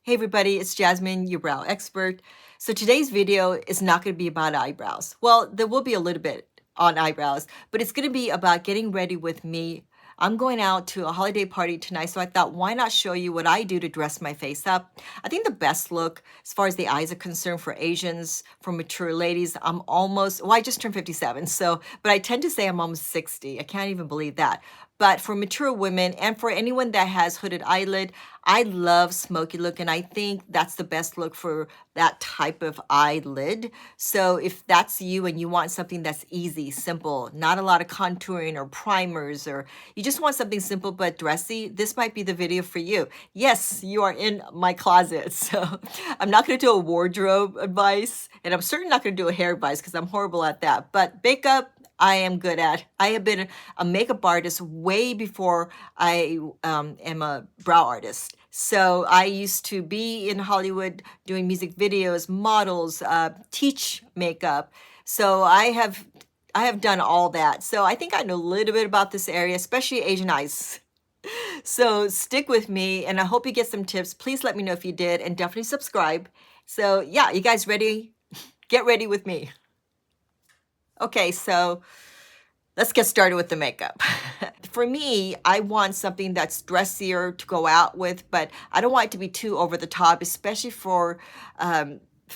Hey everybody, it's Jasmine, your brow expert. So today's video is not going to be about eyebrows. Well, there will be a little bit on eyebrows, but it's going to be about getting ready with me. I'm going out to a holiday party tonight, so I thought, why not show you what I do to dress my face up? I think the best look, as far as the eyes are concerned, for Asians, for mature ladies, I just turned 57, but I tend to say I'm almost 60. I can't even believe that. But for mature women and for anyone that has hooded eyelid, I love smoky look, and I think that's the best look for that type of eyelid. So if that's you and you want something that's easy, simple, not a lot of contouring or primers, or you just want something simple but dressy, this might be the video for you. Yes, you are in my closet. So I'm not going to do a wardrobe advice, and I'm certainly not going to do a hair advice because I'm horrible at that. But makeup, I am good at. I have been a makeup artist way before I am a brow artist. So I used to be in Hollywood doing music videos, models, teach makeup. So I have done all that. So I think I know a little bit about this area, especially Asian eyes. So stick with me, and I hope you get some tips. Please let me know if you did, and definitely subscribe. So yeah, you guys ready? Get ready with me. Okay, so let's get started with the makeup. For me, I want something that's dressier to go out with, but I don't want it to be too over the top, especially for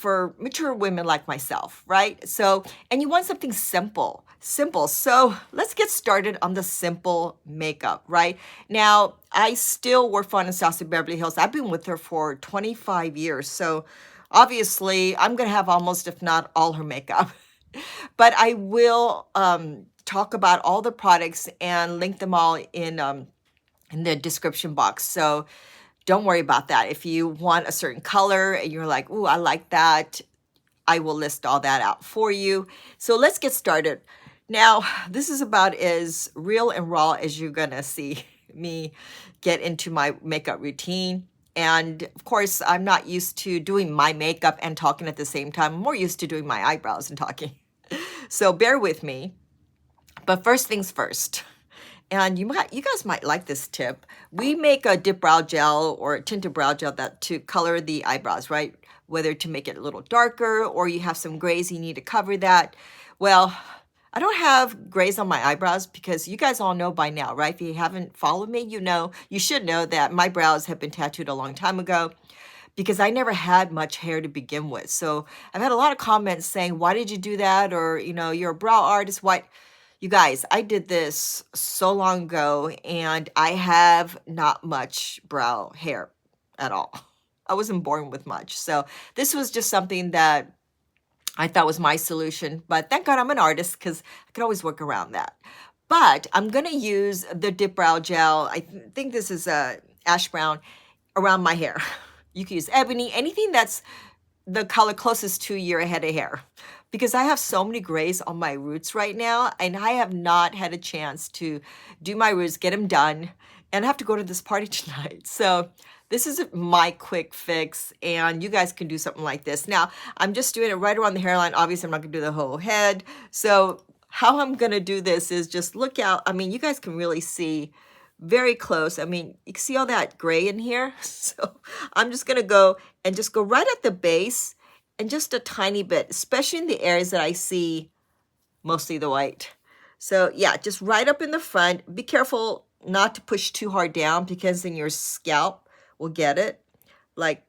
mature women like myself, right? So, and you want something simple. So let's get started on the simple makeup, right? Now, I still work for Anastasia Beverly Hills. I've been with her for 25 years. So obviously, I'm going to have almost, if not all, her makeup. But I will talk about all the products and link them all in the description box. So don't worry about that. If you want a certain color and you're like, ooh, I like that, I will list all that out for you. So let's get started. Now, this is about as real and raw as you're gonna see me get into my makeup routine. And of course, I'm not used to doing my makeup and talking at the same time. I'm more used to doing my eyebrows and talking. So bear with me. But first things first. And you guys might like this tip. We make a dip brow gel or a tinted brow gel to color the eyebrows, right? Whether to make it a little darker or you have some grays you need to cover that. Well, I don't have grays on my eyebrows because you guys all know by now, right? If you haven't followed me, you should know that my brows have been tattooed a long time ago because I never had much hair to begin with. So I've had a lot of comments saying, why did you do that? Or, you're a brow artist. Why? You guys, I did this so long ago and I have not much brow hair at all. I wasn't born with much. So this was just something that I thought was my solution. But thank God I'm an artist because I could always work around that. But I'm going to use the dip brow gel. I think this is ash brown around my hair. You can use ebony, anything that's the color closest to your head of hair. Because I have so many grays on my roots right now, and I have not had a chance to do my roots, get them done, and I have to go to this party tonight. So this is my quick fix, and you guys can do something like this. Now, I'm just doing it right around the hairline. Obviously, I'm not going to do the whole head. So how I'm going to do this is just look out. I mean, you guys can really see very close. I mean, you can see all that gray in here. So I'm just going to go right at the base and just a tiny bit, especially in the areas that I see mostly the white. So yeah, just right up in the front. Be careful not to push too hard down because then your scalp will get it. Like,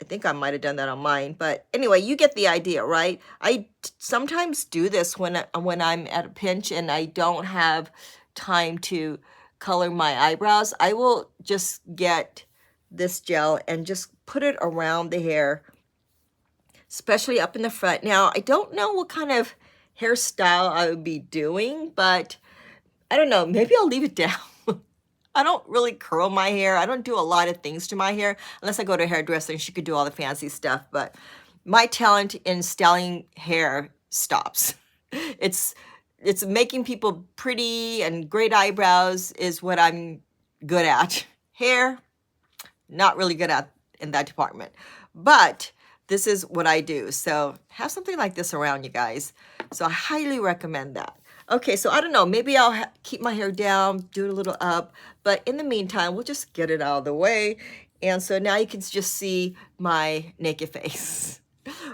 I think I might have done that on mine. But anyway, you get the idea, right? I sometimes do this when I'm at a pinch and I don't have time to color my eyebrows. I will just get this gel and just put it around the hair, especially up in the front. Now, I don't know what kind of hairstyle I would be doing, but I don't know. Maybe I'll leave it down. I don't really curl my hair. I don't do a lot of things to my hair unless I go to a hairdresser and she could do all the fancy stuff. But my talent in styling hair stops. It's making people pretty and great eyebrows is what I'm good at. Hair, not really good at in that department. But this is what I do. So have something like this around, you guys. So I highly recommend that. Okay, so I don't know. Maybe I'll keep my hair down, do it a little up. But in the meantime, we'll just get it out of the way. And so now you can just see my naked face.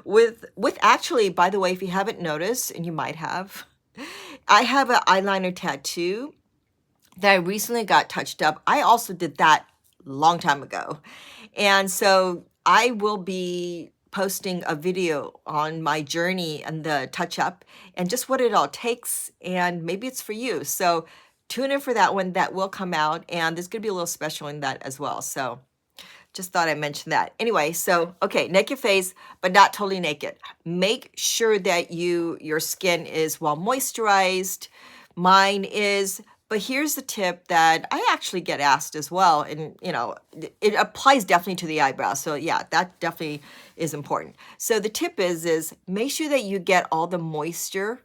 With actually, by the way, if you haven't noticed, and you might have, I have an eyeliner tattoo that I recently got touched up. I also did that long time ago. And so I will be posting a video on my journey and the touch up and just what it all takes, and maybe it's for you. So tune in for that one. That will come out, and there's gonna be a little special in that as well. So just thought I'd mention that. Anyway, so okay, naked face, but not totally naked. Make sure that your skin is well moisturized. Mine is. But here's the tip that I actually get asked as well, and it applies definitely to the eyebrows. So yeah, that definitely is important. So the tip is make sure that you get all the moisture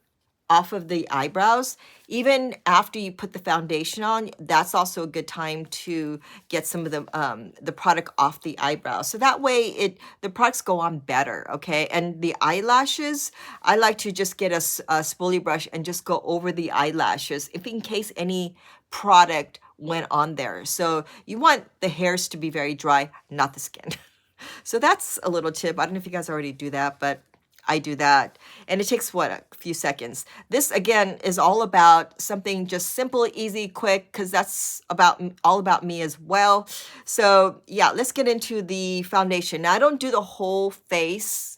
off of the eyebrows. Even after you put the foundation on, that's also a good time to get some of the product off the eyebrows. So that way the products go on better, okay? And the eyelashes, I like to just get a spoolie brush and just go over the eyelashes if in case any product went on there. So you want the hairs to be very dry, not the skin. So that's a little tip. I don't know if you guys already do that, but I do that. And it takes, what, a few seconds. This, again, is all about something just simple, easy, quick, because that's all about me as well. So yeah, let's get into the foundation. Now, I don't do the whole face.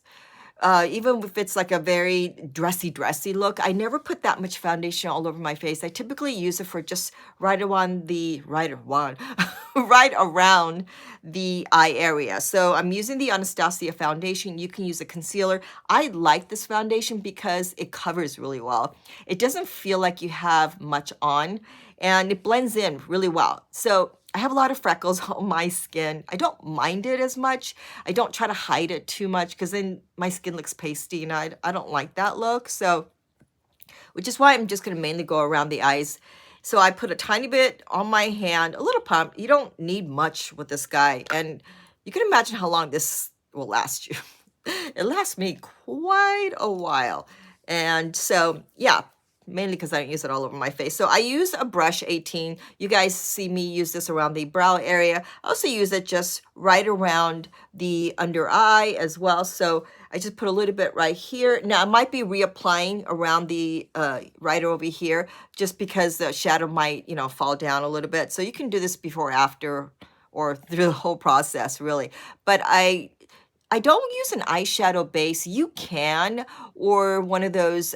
Even if it's like a very dressy look, I never put that much foundation all over my face. I typically use it for just right around right around the eye area. So I'm using the Anastasia foundation. You can use a concealer. I like this foundation because it covers really well. It doesn't feel like you have much on, and it blends in really well. So I have a lot of freckles on my skin. I don't mind it as much. I don't try to hide it too much because then my skin looks pasty, and I don't like that look. So, which is why I'm just going to mainly go around the eyes. So I put a tiny bit on my hand, a little pump. You don't need much with this guy. And you can imagine how long this will last you. It lasts me quite a while. And so, yeah, mainly because I don't use it all over my face. So I use a brush 18. You guys see me use this around the brow area. I also use it just right around the under eye as well. So I just put a little bit right here. Now I might be reapplying around the right over here just because the shadow might, fall down a little bit. So you can do this before or after or through the whole process really. But I don't use an eyeshadow base. You can, or one of those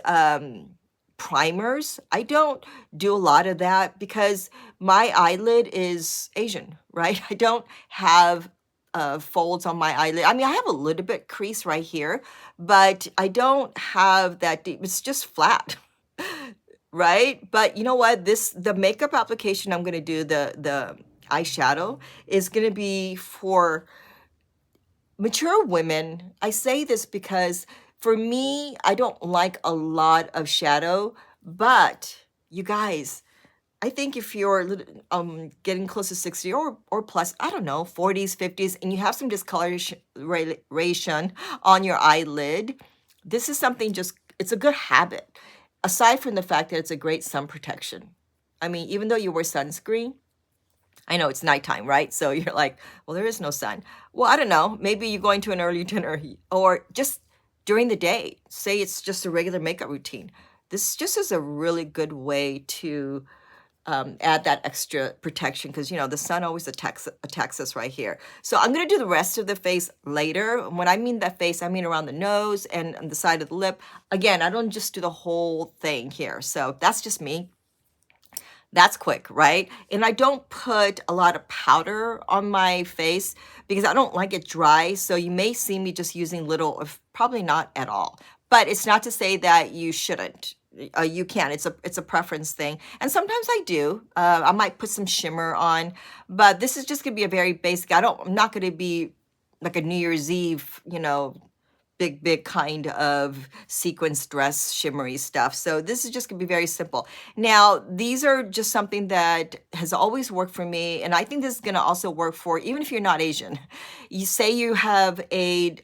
primers. I don't do a lot of that because my eyelid is Asian, right? I don't have folds on my eyelid. I mean, I have a little bit crease right here, but I don't have that deep. It's just flat, right? But you know what? The makeup application I'm going to do, the eyeshadow, is going to be for mature women. I say this because for me, I don't like a lot of shadow, but you guys, I think if you're getting close to 60 or plus, I don't know, 40s, 50s, and you have some discoloration on your eyelid, this is something it's a good habit. Aside from the fact that it's a great sun protection. I mean, even though you wear sunscreen, I know it's nighttime, right? So you're like, well, there is no sun. Well, I don't know. Maybe you're going to an early dinner or just during the day. Say it's just a regular makeup routine. This just is a really good way to add that extra protection because, the sun always attacks us right here. So I'm going to do the rest of the face later. When I mean that face, I mean around the nose and on the side of the lip. Again, I don't just do the whole thing here. So that's just me. That's quick, right? And I don't put a lot of powder on my face because I don't like it dry. So you may see me just using little, probably not at all. But it's not to say that you shouldn't. You can. It's a preference thing. And sometimes I do. I might put some shimmer on. But this is just going to be a very basic. I'm not going to be like a New Year's Eve, big kind of sequence dress shimmery stuff. So this is just gonna be very simple. Now, these are just something that has always worked for me, and I think this is gonna also work for even if you're not Asian. You say you have a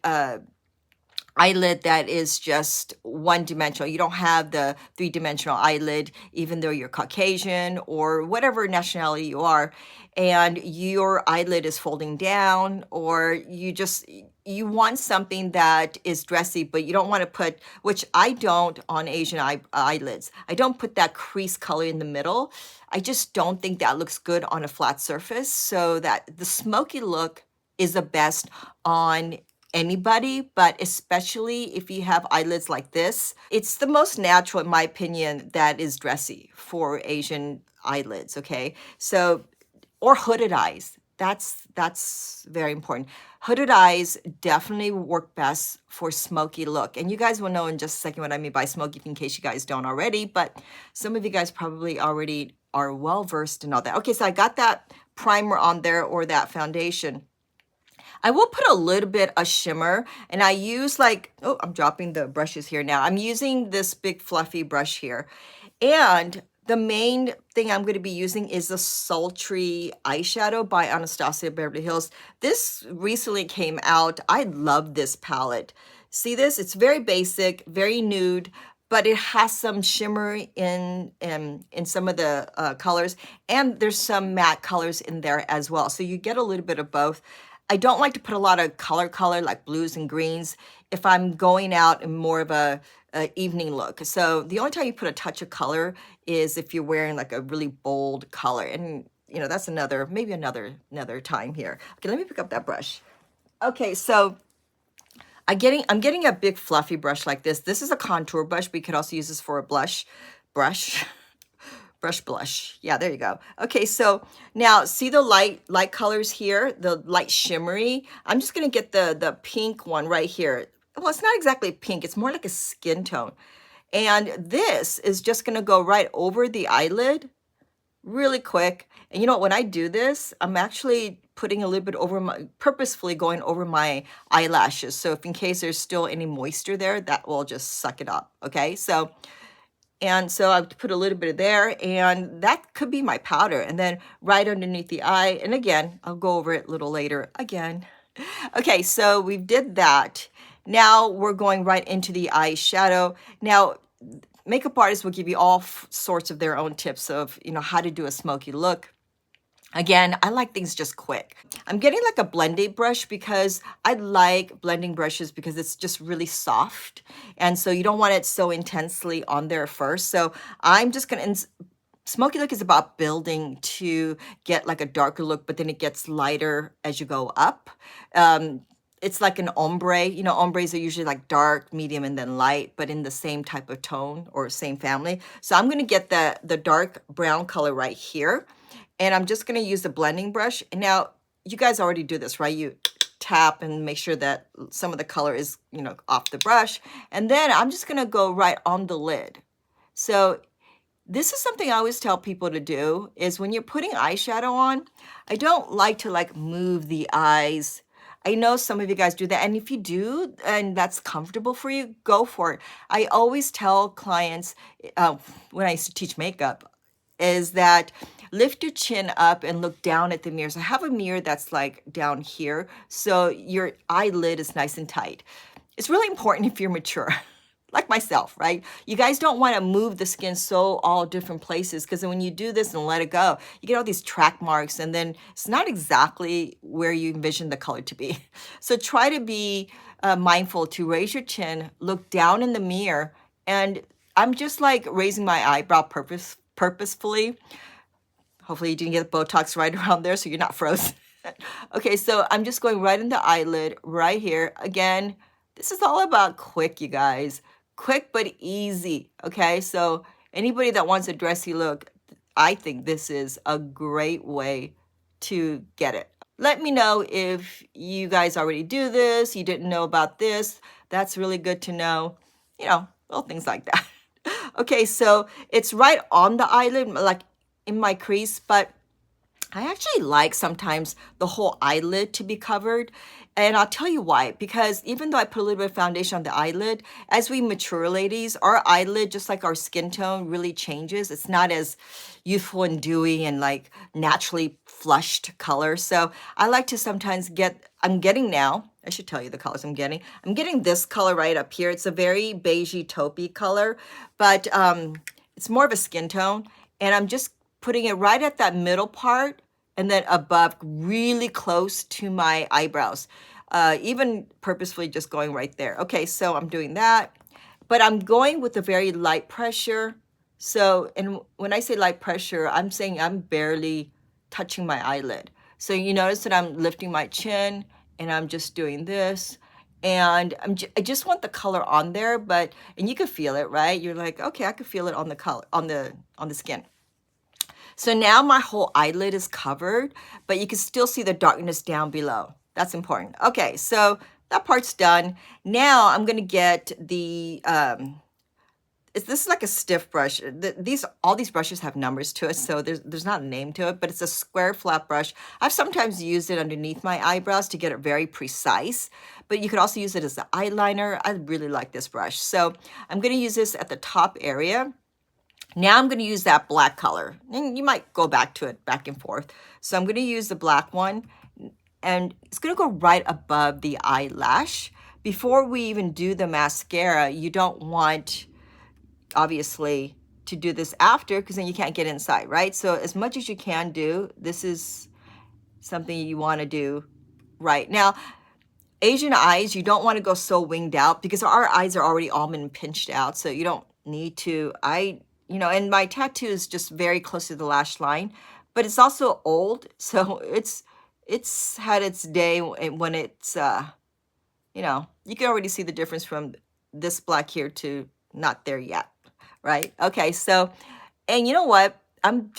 eyelid that is just one dimensional. You don't have the three-dimensional eyelid, even though you're Caucasian or whatever nationality you are, and your eyelid is folding down, or you want something that is dressy, but you don't want to put, which I don't on Asian eyelids. I don't put that crease color in the middle. I just don't think that looks good on a flat surface. So that the smoky look is the best on anybody, but especially if you have eyelids like this. It's the most natural, in my opinion, that is dressy for Asian eyelids, okay? So, or hooded eyes. That's very important. Hooded eyes definitely work best for smoky look. And you guys will know in just a second what I mean by smoky in case you guys don't already, but some of you guys probably already are well versed in all that. Okay, so I got that primer on there, or that foundation. I will put a little bit of shimmer, and I use like, oh, I'm dropping the brushes here now. I'm using this big fluffy brush here. And the main thing I'm going to be using is the Sultry eyeshadow by Anastasia Beverly Hills. This recently came out. I love this palette. See this? It's very basic, very nude, but it has some shimmer in some of the colors, and there's some matte colors in there as well. So you get a little bit of both. I don't like to put a lot of color like blues and greens if I'm going out in more of a evening look. So the only time you put a touch of color is if you're wearing like a really bold color. And you know, that's maybe another time here. Okay, let me pick up that brush. Okay, so I'm getting a big fluffy brush like this. This is a contour brush, but you could also use this for a brush. Blush. Yeah, there you go. Okay, so now see the light colors here, the light shimmery. I'm just gonna get the pink one right here. Well, it's not exactly pink, it's more like a skin tone. And this is just gonna go right over the eyelid really quick. And you know what, when I do this, I'm actually putting a little bit over purposefully going over my eyelashes. So if in case there's still any moisture there, that will just suck it up, okay? So I put a little bit of there, and that could be my powder. And then right underneath the eye, and again, I'll go over it a little later again. Okay, so we did that. Now we're going right into the eyeshadow. Now, makeup artists will give you all sorts of their own tips of, you know, how to do a smoky look. Again, I like things just quick. I'm getting like a blending brush because I like blending brushes because it's just really soft. And so you don't want it so intensely on there first. So I'm just gonna, smoky look is about building to get like a darker look, but then it gets lighter as you go up. It's like an ombre. You know, ombres are usually like dark, medium, and then light, but in the same type of tone or same family. So I'm gonna get the dark brown color right here. And I'm just gonna use the blending brush. And now, you guys already do this, right? You tap and make sure that some of the color is, you know, off the brush. And then I'm just gonna go right on the lid. So this is something I always tell people to do, is when you're putting eyeshadow on, I don't like to like move the eyes. I know some of you guys do that, and if you do, and that's comfortable for you, go for it. I always tell clients when I used to teach makeup, is that lift your chin up and look down at the mirror. So have a mirror that's like down here, so your eyelid is nice and tight. It's really important if you're mature, like myself, right? You guys don't want to move the skin so all different places, because when you do this and let it go, you get all these track marks, and then it's not exactly where you envision the color to be. So try to be mindful to raise your chin, look down in the mirror, and I'm just like raising my eyebrow purposefully. Hopefully you didn't get Botox right around there so you're not frozen. Okay, so I'm just going right in the eyelid right here. Again, this is all about quick, you guys. Quick but easy, okay? So anybody that wants a dressy look, I think this is a great way to get it. Let me know if you guys already do this, you didn't know about this. That's really good to know. You know, little things like that. Okay, so it's right on the eyelid, like in my crease, but I actually like sometimes the whole eyelid to be covered. And I'll tell you why. Because even though I put a little bit of foundation on the eyelid, as we mature, ladies, our eyelid, just like our skin tone, really changes. It's not as youthful and dewy and like naturally flushed color. So I like to sometimes I'm getting now I should tell you the colors I'm getting. I'm getting this color right up here. It's a very beigey taupey color, but it's more of a skin tone. And I'm just putting it right at that middle part and then above, really close to my eyebrows. Even purposefully just going right there. Okay, so I'm doing that, but I'm going with a very light pressure. So, and when I say light pressure, I'm saying I'm barely touching my eyelid. So you notice that I'm lifting my chin and I'm just doing this. And I just want the color on there, but, and you can feel it, right? You're like, okay, I could feel it on the color, on the skin. So now my whole eyelid is covered, but you can still see the darkness down below. That's important. Okay, so that part's done. Now I'm gonna get the, this is like a stiff brush. All these brushes have numbers to it, so there's not a name to it, but it's a square flat brush. I've sometimes used it underneath my eyebrows to get it very precise, but you could also use it as an eyeliner. I really like this brush. So I'm gonna use this at the top area. Now I'm gonna use that black color, and you might go back to it, back and forth. So I'm gonna use the black one, and it's gonna go right above the eyelash. Before we even do the mascara, you don't want, obviously, to do this after, because then you can't get inside, right? So as much as you can do, this is something you wanna do right now. Asian eyes, you don't wanna go so winged out because our eyes are already almond and pinched out, so you don't need to. You know, and my tattoo is just very close to the lash line, but it's also old, so it's had its day when it's, you know, you can already see the difference from this black here to not there yet, right? Okay, so, and you know what? I'm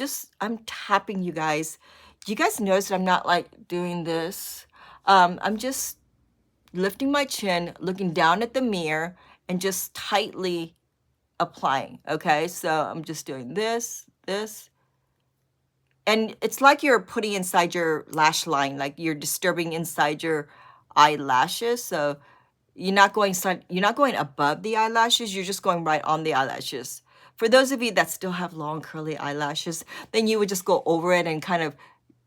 tapping you guys. Do you guys notice that I'm not like doing this? I'm just lifting my chin, looking down at the mirror, and just tightly applying. Okay, so I'm just doing this, and it's like you're putting inside your lash line, like you're disturbing inside your eyelashes. So you're not going above the eyelashes, you're just going right on the eyelashes. For those of you that still have long curly eyelashes, then you would just go over it and kind of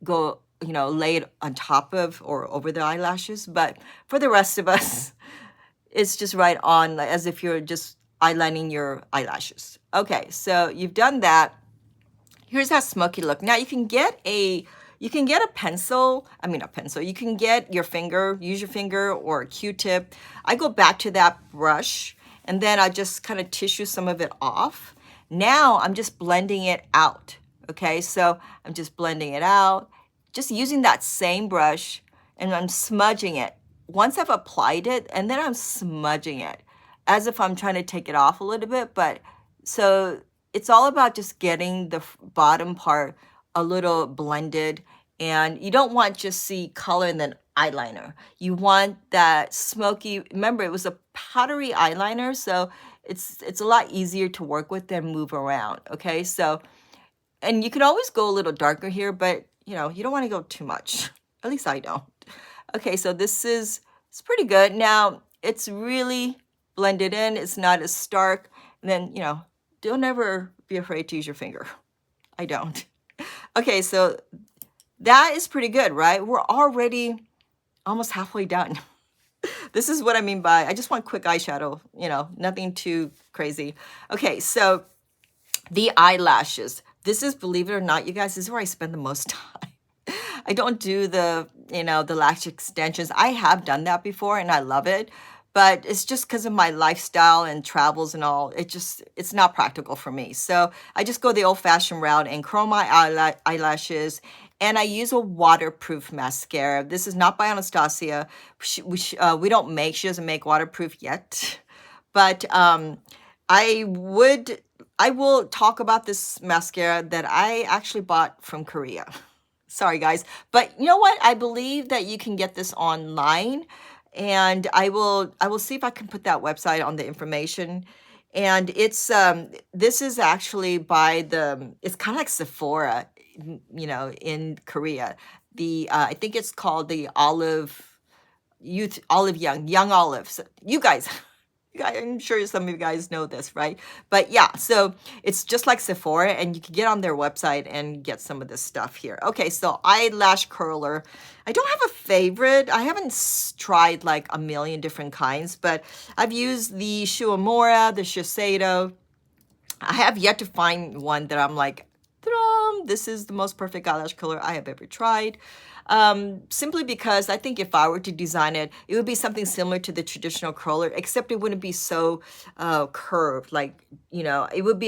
go, you know, lay it on top of or over the eyelashes. But for the rest of us, it's just right on, like, as if you're just eyelining your eyelashes. Okay, so you've done that. Here's that smoky look. Now you can get a pencil. I mean, a pencil. You can get your finger, use your finger or a Q-tip. I go back to that brush and then I just kind of tissue some of it off. Now I'm just blending it out. Okay, so I'm just blending it out, just using that same brush, and I'm smudging it. Once I've applied it, and then I'm smudging it as if I'm trying to take it off a little bit. But so it's all about just getting the bottom part a little blended, and you don't want just see color and then eyeliner. You want that smoky. Remember, it was a powdery eyeliner, so it's a lot easier to work with than move around. Okay, so, and you can always go a little darker here, but you know, you don't want to go too much. At least I don't. Okay, so it's pretty good. Now it's really blended in. It's not as stark. And then, you know, don't ever be afraid to use your finger. I don't. Okay, so that is pretty good, right? We're already almost halfway done. This is what I mean by, I just want quick eyeshadow, you know, nothing too crazy. Okay, so the eyelashes. This is, believe it or not, you guys, this is where I spend the most time. I don't do the, you know, the lash extensions. I have done that before and I love it, but it's just because of my lifestyle and travels and all. It's not practical for me. So I just go the old-fashioned route and curl my eyelashes, and I use a waterproof mascara. This is not by Anastasia. We don't make, she doesn't make waterproof yet, but I will talk about this mascara that I actually bought from Korea. Sorry, guys. But you know what? I believe that you can get this online, and I will see if I can put that website on the information. And it's this is actually by it's kind of like Sephora, you know, in Korea. I think it's called the Young Olives. You guys, I'm sure some of you guys know this, right? But yeah, so it's just like Sephora, and you can get on their website and get some of this stuff here. Okay, so eyelash curler. I don't have a favorite. I haven't tried like a million different kinds, but I've used the Shuamora, the Shiseido. I have yet to find one that I'm like, this is the most perfect eyelash color I have ever tried. Simply because I think if I were to design it, it would be something similar to the traditional curler, except it wouldn't be so curved. Like, you know, it would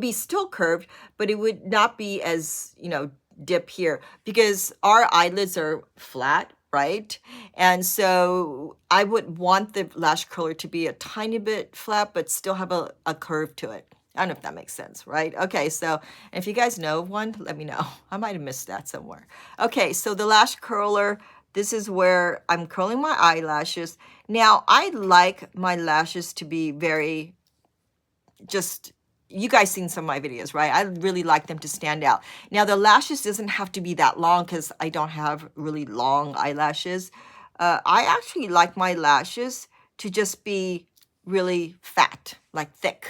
be still curved, but it would not be as, you know, dip here, because our eyelids are flat, right? And so I would want the lash curler to be a tiny bit flat, but still have a curve to it. I don't know if that makes sense, right? Okay, so if you guys know of one, let me know. I might have missed that somewhere. Okay, so the lash curler, this is where I'm curling my eyelashes. Now, I like my lashes to be very just, you guys seen some of my videos, right? I really like them to stand out. Now, the lashes doesn't have to be that long because I don't have really long eyelashes. I actually like my lashes to just be really fat, like thick.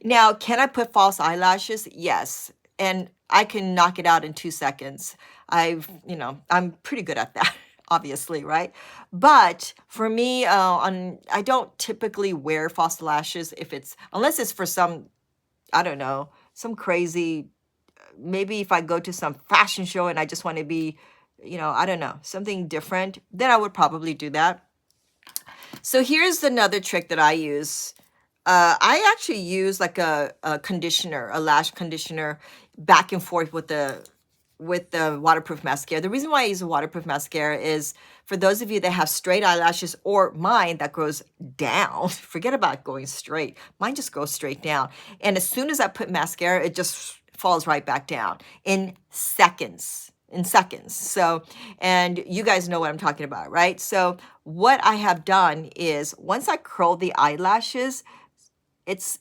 Now, can I put false eyelashes? Yes. And I can knock it out in 2 seconds. I'm pretty good at that, obviously, right? But for me, I don't typically wear false lashes unless it's for some, I don't know, some crazy, maybe if I go to some fashion show and I just want to be, you know, I don't know, something different, then I would probably do that. So here's another trick that I use. I actually use like a conditioner, a lash conditioner, back and forth with the waterproof mascara. The reason why I use a waterproof mascara is for those of you that have straight eyelashes, or mine that goes down. Forget about going straight. Mine just goes straight down. And as soon as I put mascara, it just falls right back down in seconds. So, and you guys know what I'm talking about, right? So what I have done is once I curl the eyelashes, it's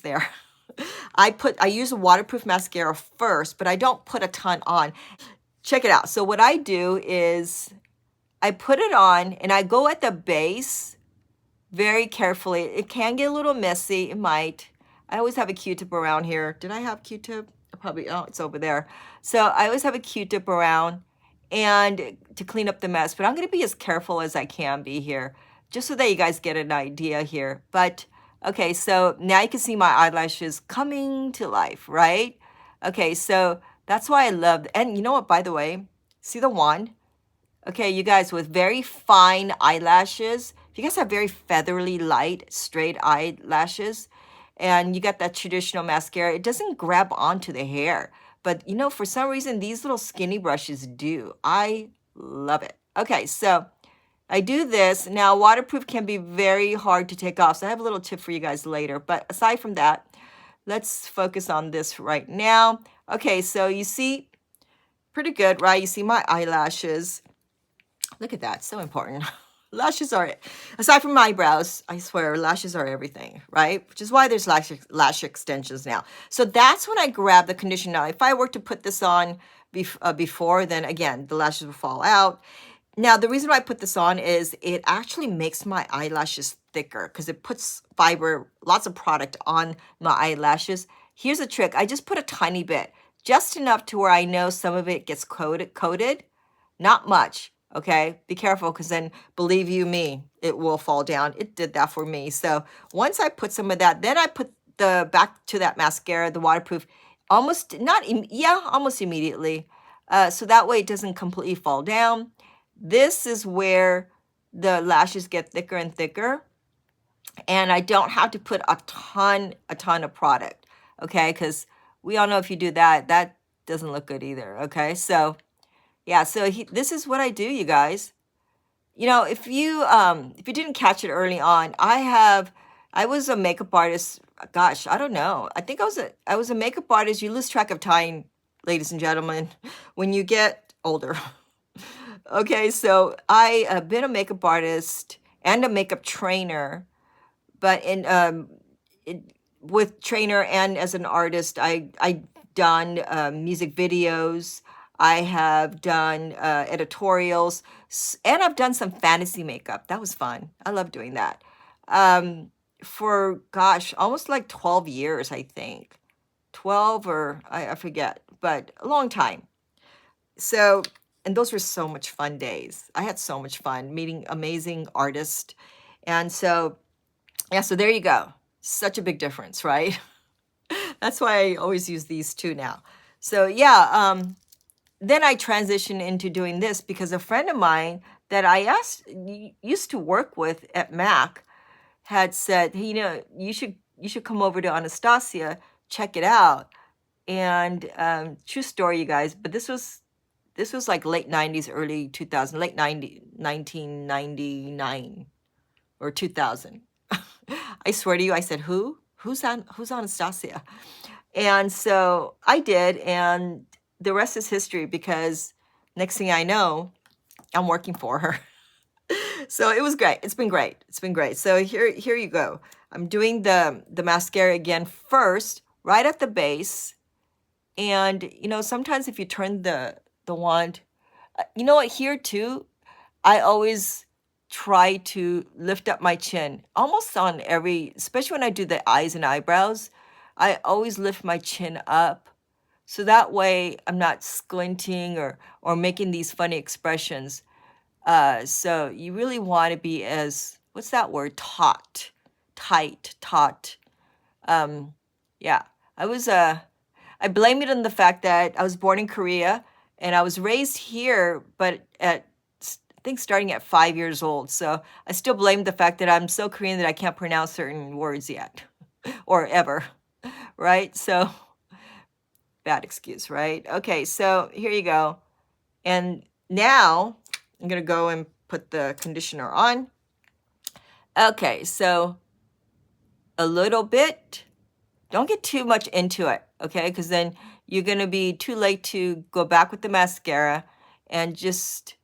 there. I use a waterproof mascara first, but I don't put a ton on. Check it out. So what I do is I put it on and I go at the base very carefully. It can get a little messy. It might. I always have a Q-tip around here. Did I have Q-tip? Probably, oh, it's over there. So I always have a Q-tip around and to clean up the mess, but I'm going to be as careful as I can be here, just so that you guys get an idea here. But okay, so now you can see my eyelashes coming to life, right? Okay, so that's why I love, and you know what, by the way, see the wand? Okay, you guys, with very fine eyelashes, if you guys have very feathery, light, straight eyelashes, and you got that traditional mascara, it doesn't grab onto the hair. But, you know, for some reason, these little skinny brushes do. I love it. Okay, so I do this. Now, waterproof can be very hard to take off, so I have a little tip for you guys later. But aside from that, let's focus on this right now. Okay, so you see, pretty good, right? You see my eyelashes. Look at that, so important. Lashes are, aside from eyebrows, I swear, lashes are everything, right? Which is why there's lash extensions now. So that's when I grab the conditioner. Now, if I were to put this on before, then again, the lashes will fall out. Now, the reason why I put this on is it actually makes my eyelashes thicker because it puts fiber, lots of product on my eyelashes. Here's a trick. I just put a tiny bit, just enough to where I know some of it gets coated, not much. Okay, be careful because then, believe you me, it will fall down. It did that for me. So once I put some of that, then I put the back to that mascara, the waterproof, almost immediately. So that way it doesn't completely fall down. This is where the lashes get thicker and thicker. And I don't have to put a ton of product. Okay, because we all know if you do that, that doesn't look good either. Okay, so yeah, so this is what I do, you guys. You know, if you didn't catch it early on, I was a makeup artist. Gosh, I don't know. I think I was a makeup artist. You lose track of time, ladies and gentlemen, when you get older. Okay, so I have been a makeup artist and a makeup trainer, but with trainer and as an artist, I done music videos. I have done editorials, and I've done some fantasy makeup. That was fun. I love doing that. for, gosh, almost like 12 years, I think. 12 or I forget, but a long time. So, and those were so much fun days. I had so much fun meeting amazing artists. And so, yeah, so there you go. Such a big difference, right? That's why I always use these two now. So yeah, then I transitioned into doing this because a friend of mine that I used to work with at Mac had said, hey, you should come over to Anastasia, check it out. And true story, you guys, but this was like late 90s, early 2000, late 1999 or 2000. I swear to you, I said, who's Anastasia? And so I did, and the rest is history because next thing I know, I'm working for her. So it was great. It's been great. It's been great. So here you go. I'm doing the mascara again first, right at the base. And, sometimes if you turn the wand, you know what, here too, I always try to lift up my chin almost on every, especially when I do the eyes and eyebrows, I always lift my chin up. So that way I'm not squinting or making these funny expressions. So you really want to be as, what's that word? Taut. Yeah, I blame it on the fact that I was born in Korea and I was raised here, but I think starting at 5 years old. So I still blame the fact that I'm so Korean that I can't pronounce certain words yet or ever, right? So bad excuse, right? Okay, so here you go. And now I'm going to go and put the conditioner on. Okay, so a little bit. Don't get too much into it, okay? Because then you're going to be too late to go back with the mascara and just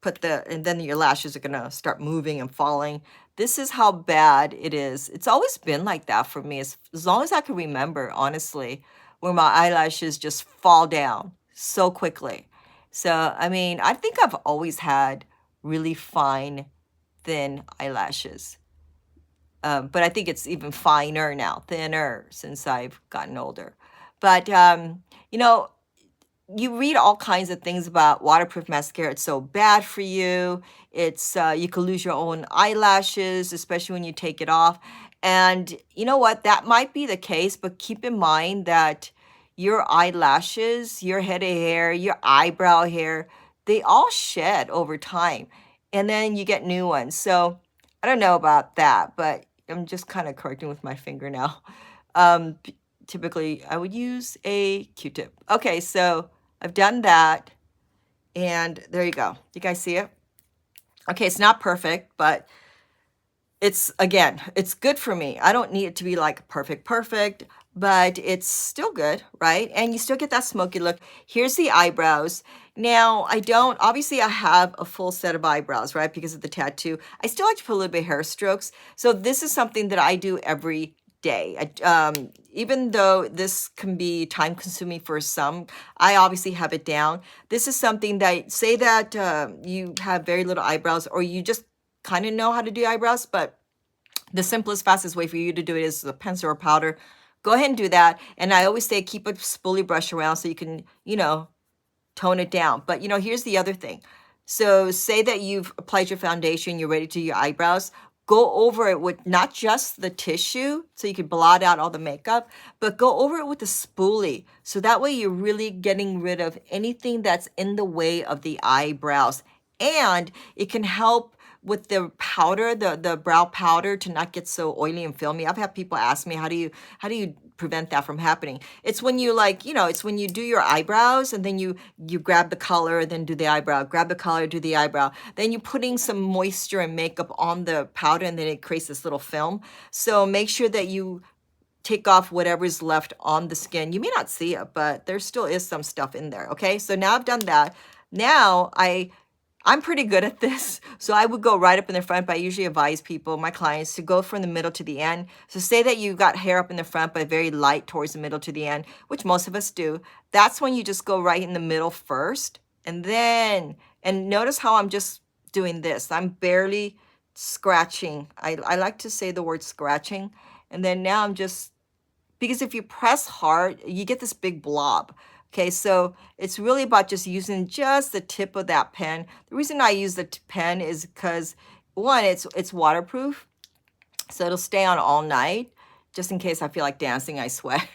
and then your lashes are going to start moving and falling. This is how bad it is. It's always been like that for me as long as I can remember, honestly, where my eyelashes just fall down so quickly. So, I mean, I think I've always had really fine, thin eyelashes. But I think it's even finer now, thinner, since I've gotten older. But, you read all kinds of things about waterproof mascara. It's so bad for you. It's you can lose your own eyelashes, especially when you take it off. And you know what? That might be the case, but keep in mind that your eyelashes, your head of hair, your eyebrow hair, they all shed over time. And then you get new ones. So I don't know about that, but I'm just kind of correcting with my finger now. Typically, I would use a Q-tip. Okay, so I've done that, and there you go. You guys see it? Okay, it's not perfect, but it's, again, it's good for me. I don't need it to be like perfect, but it's still good, right? And you still get that smoky look. Here's the eyebrows. Now, obviously I have a full set of eyebrows, right? Because of the tattoo. I still like to put a little bit of hair strokes. So this is something that I do every day. Even though this can be time consuming for some, I obviously have it down. This is something that, say that you have very little eyebrows or you just kind of know how to do eyebrows, but the simplest, fastest way for you to do it is a pencil or powder. Go ahead and do that. And I always say keep a spoolie brush around so you can, tone it down. But, here's the other thing. So say that you've applied your foundation, you're ready to do your eyebrows. Go over it with not just the tissue so you can blot out all the makeup, but go over it with a spoolie. So that way you're really getting rid of anything that's in the way of the eyebrows. And it can help with the powder, the brow powder, to not get so oily and filmy. I've had people ask me, how do you prevent that from happening? It's when you it's when you do your eyebrows and then you grab the color, then do the eyebrow, grab the color, do the eyebrow. Then you're putting some moisture and makeup on the powder and then it creates this little film. So make sure that you take off whatever's left on the skin. You may not see it, but there still is some stuff in there, okay? So now I've done that. Now I'm pretty good at this, so I would go right up in the front, but I usually advise people, my clients, to go from the middle to the end. So say that you got hair up in the front, but very light towards the middle to the end, which most of us do. That's when you just go right in the middle first, and notice how I'm just doing this. I'm barely scratching. I like to say the word scratching. And then now I'm just, because if you press hard, you get this big blob. Okay, so it's really about just using just the tip of that pen. The reason I use the pen is because, one, it's waterproof, so it'll stay on all night, just in case I feel like dancing, I sweat.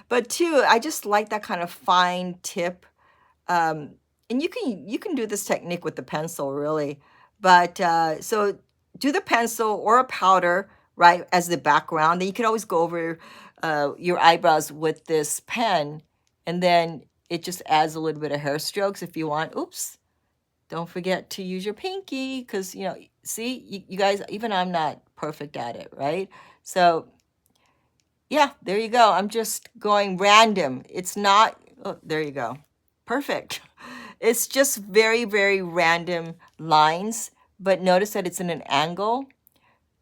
But two, I just like that kind of fine tip. And you can do this technique with the pencil, really. But so do the pencil or a powder, right, as the background. Then you can always go over your eyebrows with this pen, and then it just adds a little bit of hair strokes if you want. Oops, don't forget to use your pinky, because, you know, see, you guys, even I'm not perfect at it, right? So yeah, there you go. I'm just going random. It's not, oh, there you go. Perfect. It's just very, very random lines, but notice that it's in an angle.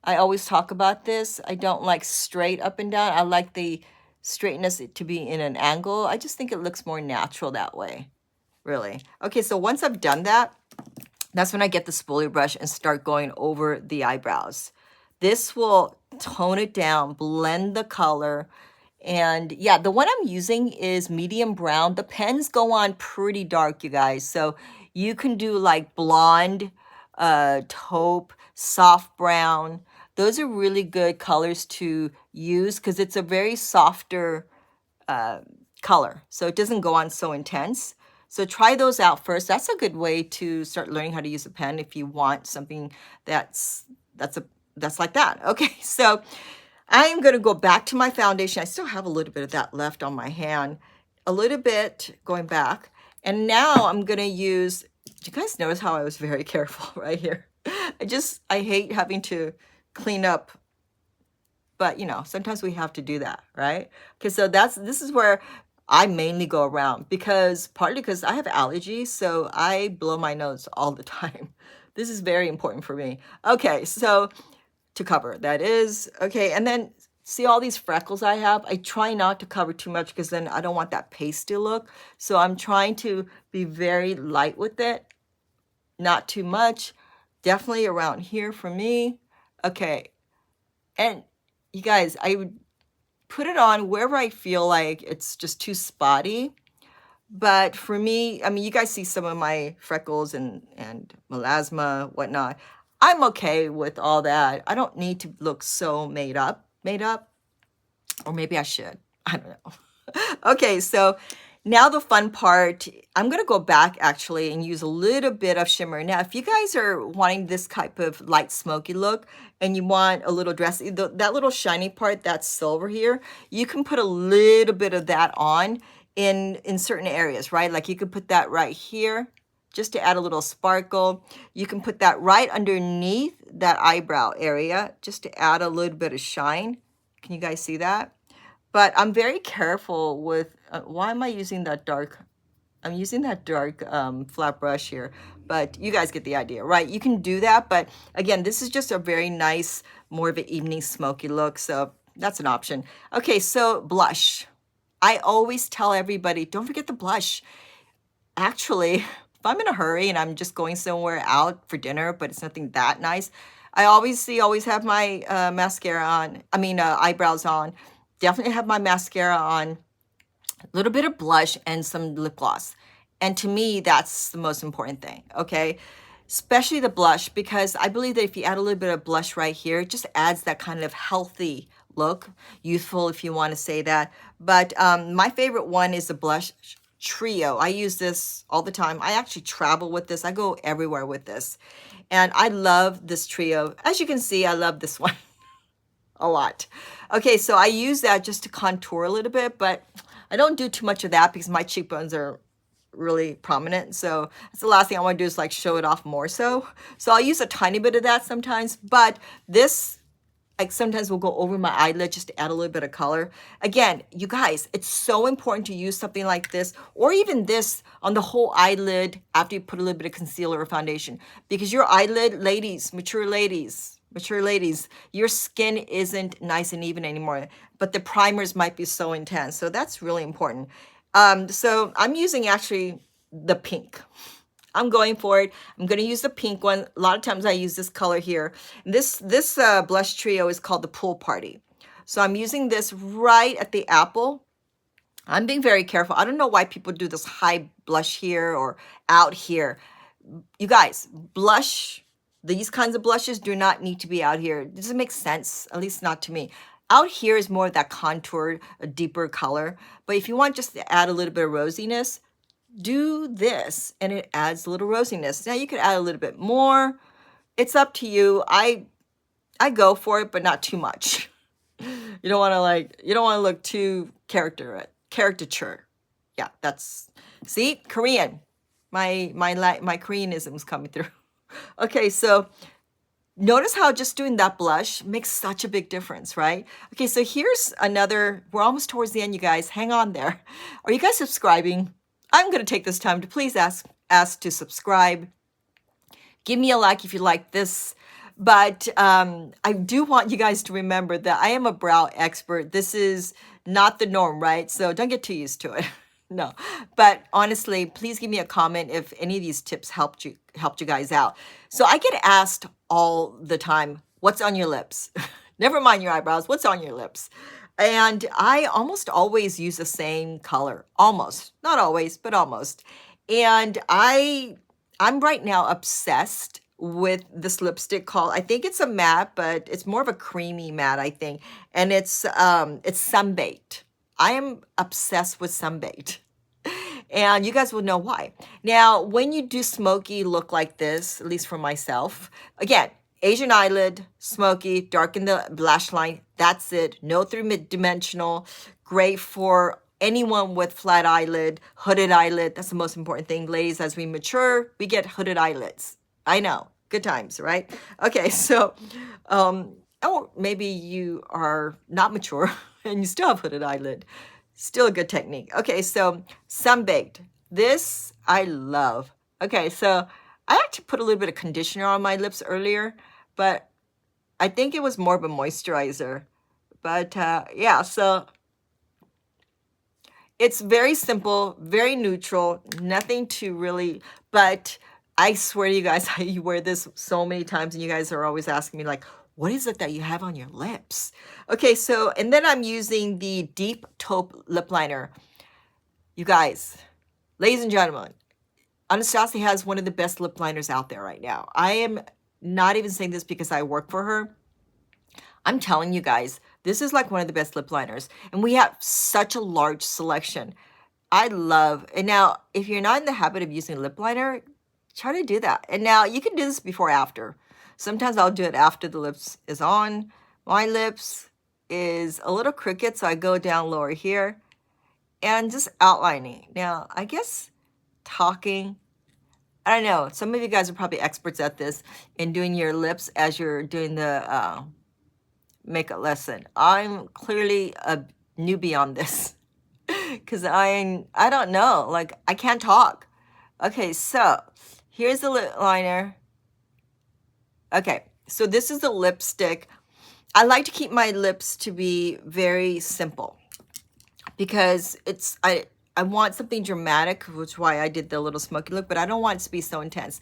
I always talk about this. I don't like straight up and down. I like the straightness to be in an angle. I just think it looks more natural that way, really. Okay, so once I've done that, that's when I get the spoolie brush and start going over the eyebrows. This will tone it down, blend the color. And yeah, the one I'm using is medium brown. The pens go on pretty dark, you guys. So you can do like blonde, taupe, soft brown. Those are really good colors to use because it's a very softer color. So it doesn't go on so intense. So try those out first. That's a good way to start learning how to use a pen if you want something that's like that. Okay, so I am going to go back to my foundation. I still have a little bit of that left on my hand, a little bit going back. And now I'm going to use, do you guys notice how I was very careful right here? I hate having to clean up, but you know, sometimes we have to do that, right? Okay, so this is where I mainly go around, because partly because I have allergies, so I blow my nose all the time. This is very important for me. Okay, so to cover, that is, okay, and then see all these freckles I have? I try not to cover too much because then I don't want that pasty look. So I'm trying to be very light with it, not too much. Definitely around here for me. Okay, and you guys, I would put it on wherever I feel like it's just too spotty. But for me, I mean, you guys see some of my freckles and melasma, whatnot. I'm okay with all that. I don't need to look so made up, or maybe I should. I don't know. Okay, so now the fun part, I'm going to go back actually and use a little bit of shimmer. Now, if you guys are wanting this type of light smoky look and you want a little dress, that little shiny part, that's silver here, you can put a little bit of that on in certain areas, right? Like you could put that right here just to add a little sparkle. You can put that right underneath that eyebrow area just to add a little bit of shine. Can you guys see that? But I'm very careful with, why am I using that dark? I'm using that dark flat brush here, but you guys get the idea, right? You can do that, but again, this is just a very nice, more of an evening smoky look, so that's an option. Okay, so blush. I always tell everybody, don't forget the blush. Actually, if I'm in a hurry and I'm just going somewhere out for dinner, but it's nothing that nice, I always have my mascara on, eyebrows on. Definitely have my mascara on, a little bit of blush and some lip gloss. And to me, that's the most important thing, okay? Especially the blush, because I believe that if you add a little bit of blush right here, it just adds that kind of healthy look, youthful if you want to say that. But my favorite one is the blush trio. I use this all the time. I actually travel with this. I go everywhere with this. And I love this trio. As you can see, I love this one a lot. Okay, so I use that just to contour a little bit, but I don't do too much of that because my cheekbones are really prominent. So that's the last thing I want to do is like show it off more so. So I'll use a tiny bit of that sometimes, but this, like sometimes will go over my eyelid just to add a little bit of color. Again, you guys, it's so important to use something like this or even this on the whole eyelid after you put a little bit of concealer or foundation, because your eyelid, ladies, mature ladies, your skin isn't nice and even anymore, but the primers might be so intense. So that's really important. So I'm using actually the pink. I'm going for it. I'm going to use the pink one. A lot of times I use this color here. This blush trio is called the Pool Party. So I'm using this right at the apple. I'm being very careful. I don't know why people do this high blush here or out here. You guys, blush, these kinds of blushes do not need to be out here. It doesn't make sense, at least not to me. Out here is more of that contoured, a deeper color. But if you want just to add a little bit of rosiness, do this and it adds a little rosiness. Now you could add a little bit more. It's up to you. I go for it, but not too much. You don't want to look too caricature. Yeah, that's, see, Korean. My Koreanism's coming through. Okay, so notice how just doing that blush makes such a big difference, right? Okay, so here's another, we're almost towards the end, you guys. Hang on there. Are you guys subscribing? I'm going to take this time to please ask to subscribe. Give me a like if you like this. But I do want you guys to remember that I am a brow expert. This is not the norm, right? So don't get too used to it. No, but honestly, please give me a comment if any of these tips helped you guys out. So I get asked all the time, what's on your lips? Never mind your eyebrows, what's on your lips? And I almost always use the same color, almost, not always, but almost. And I'm right now obsessed with this lipstick called, I think it's a matte, but it's more of a creamy matte, I think. And it's Sunbaked. I am obsessed with Sunbaked. And you guys will know why. Now, when you do smoky look like this, at least for myself, again, Asian eyelid, smoky, darken the lash line. That's it. No three-dimensional. Great for anyone with flat eyelid, hooded eyelid. That's the most important thing. Ladies, as we mature, we get hooded eyelids. I know. Good times, right? Okay, so, or maybe you are not mature and you still have hooded eyelid. Still a good technique. Okay, so Sunbaked. This I love. Okay, so I actually put a little bit of conditioner on my lips earlier, but I think it was more of a moisturizer. But yeah, so it's very simple, very neutral, nothing to really, but I swear to you guys, I wear this so many times and you guys are always asking me like, what is it that you have on your lips? Okay, so, and then I'm using the Deep Taupe Lip Liner. You guys, ladies and gentlemen, Anastasia has one of the best lip liners out there right now. I am not even saying this because I work for her. I'm telling you guys, this is like one of the best lip liners. And we have such a large selection. I love, and now if you're not in the habit of using a lip liner, try to do that. And now you can do this before or after. Sometimes I'll do it after the lips is on. My lips is a little crooked, so I go down lower here and just outlining. Now, I guess talking, I don't know. Some of you guys are probably experts at this in doing your lips as you're doing the makeup lesson. I'm clearly a newbie on this because I don't know. Like, I can't talk. Okay, so here's the lip liner. Okay, so this is the lipstick. I like to keep my lips to be very simple because it's I want something dramatic, which is why I did the little smoky look, but I don't want it to be so intense.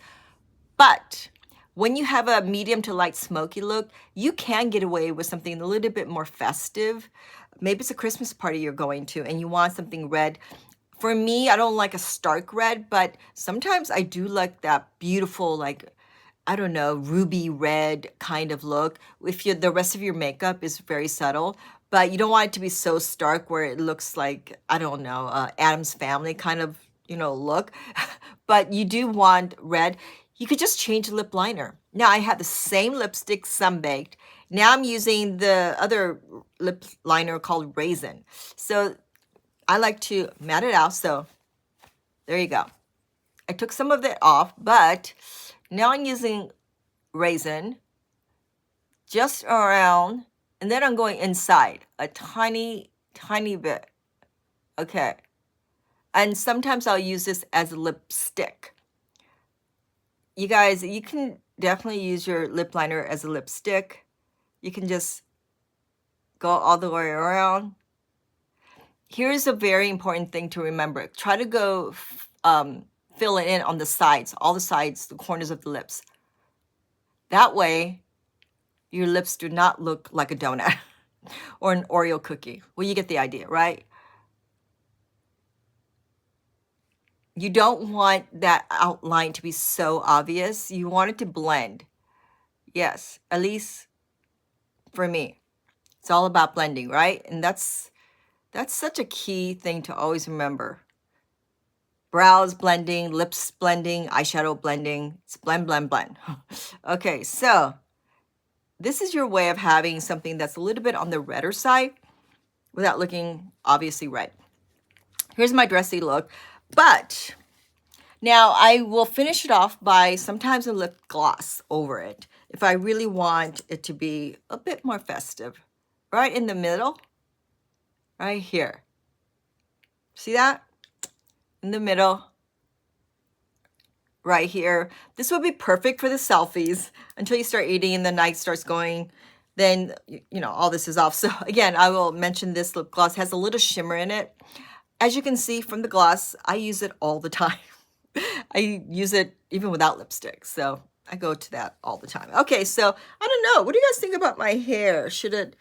But when you have a medium to light smoky look, you can get away with something a little bit more festive. Maybe it's a Christmas party you're going to and you want something red. For me, I don't like a stark red, but sometimes I do like that beautiful, like, I don't know, ruby red kind of look. If the rest of your makeup is very subtle, but you don't want it to be so stark where it looks like, I don't know, Addams Family kind of, you know, look. But you do want red. You could just change the lip liner. Now I have the same lipstick, Sunbaked. Now I'm using the other lip liner called Raisin. So I like to matte it out. So there you go. I took some of it off, but now I'm using Raisin just around, and then I'm going inside a tiny, tiny bit. Okay. And sometimes I'll use this as a lipstick. You guys, you can definitely use your lip liner as a lipstick. You can just go all the way around. Here's a very important thing to remember. Try to go fill it in on the sides, all the sides, the corners of the lips. That way, your lips do not look like a donut or an Oreo cookie. Well, you get the idea, right? You don't want that outline to be so obvious. You want it to blend. Yes, at least for me. It's all about blending, right? And that's such a key thing to always remember. Brows blending, lips blending, eyeshadow blending. It's blend, blend, blend. Okay, so this is your way of having something that's a little bit on the redder side without looking obviously red. Here's my dressy look, but now I will finish it off by sometimes a lip gloss over it if I really want it to be a bit more festive. Right in the middle, right here. See that? In the middle, right here. This would be perfect for the selfies until you start eating and the night starts going. Then, you know, all this is off. So again, I will mention this lip gloss has a little shimmer in it. As you can see from the gloss, I use it all the time. I use it even without lipstick. So I go to that all the time. Okay, so I don't know. What do you guys think about my hair? Should it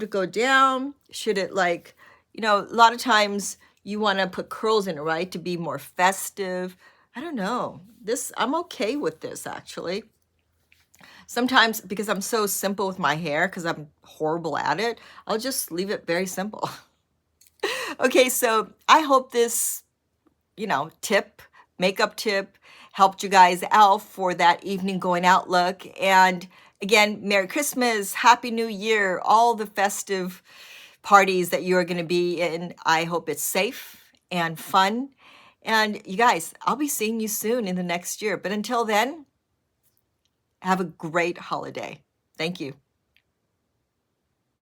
go down? Should it, like, you know, a lot of times you want to put curls in it, right? To be more festive. I don't know. I'm okay with this actually. Sometimes because I'm so simple with my hair, because I'm horrible at it, I'll just leave it very simple. Okay, so I hope this, you know, makeup tip helped you guys out for that evening going out look. And again, Merry Christmas, Happy New Year, all the festive parties that you're going to be in. I hope it's safe and fun. And you guys, I'll be seeing you soon in the next year. But until then, have a great holiday. Thank you.